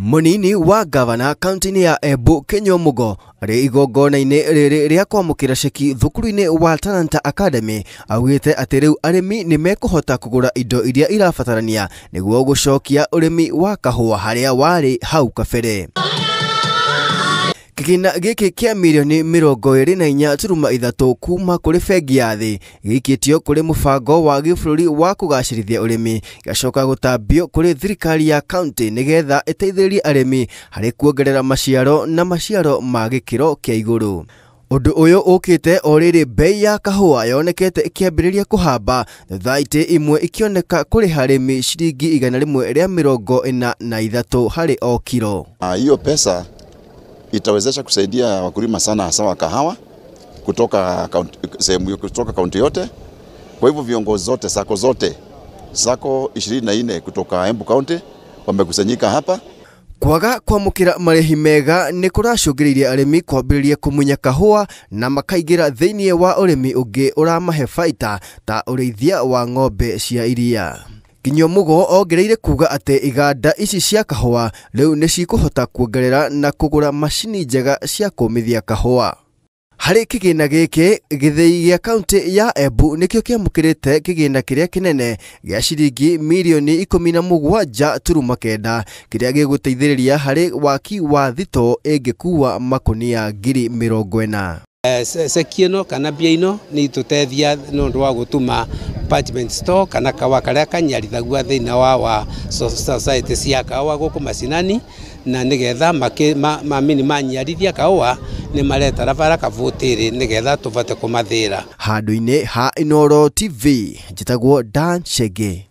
Munini wa gavana kaunti ya Embu Kenyo Mugo ari igongona-ini riri ria kwamukira ceki thukuru-ini wa Talanta Academy augite ati riu arimi ni mekuhota kugura indo iria irabatarania niguo gucokia urimi wa kahua haria wari hau kabere. Kigina giki kia milioni 24.3 kuma kuri bengi ya thi gikitio kuri mubango wa gibũrũri wa kugacirithia urimi gacoka gutambio kuri thirikari ya county nigetha iteithĩrĩrie arimi hari kuongerera maciaro na maciaro ma gikiro kia iguru. Undu uyu ukite oriri bei ya kahua yonekete ikiambiriria kuhamba thaiti imwe ikioneka kuri harimi ciringi 143 hari o kilo. Hiyo pesa itawezesha kusaidia wakulima sana hasa wa kahawa kutoka kaunti yote. Kwa hivyo viongozi zote, sako 24 kutoka Embu County wamekusanyika hapa. Kwaga kwamukira marehi mega ni kuracungiriria arimi kwambiriria kumunya kahua na makaigira thiini wa urimi ungi uramahe baita ta urithia wa ng'ombe cia iria. Kenyo Mugo ongereire kuga ati iganda ici cia kahua riu ni cikuhota kuongerera na kugura macini njega cia kumithia kahua. Hari kigina giki githei gia kaunti ya Embu nikio kiamukirite kigina kiria kinene gia ciringi milioni 17.9 kiria giguteithiriria hari waki wa thito ingikuwa makunia 40,000. Sekieno kana biaino ni tutethia nondu wa gutuma parchment store kana kawa karia kanyarithaguo thiina wa society cia kawa guku macinani na nigetha mamini manyarithia kawa ni mareta bara kavutiri nigetha tuvate kumathira. Handu-ini ha Inooro TV njitagwo Dan Chege.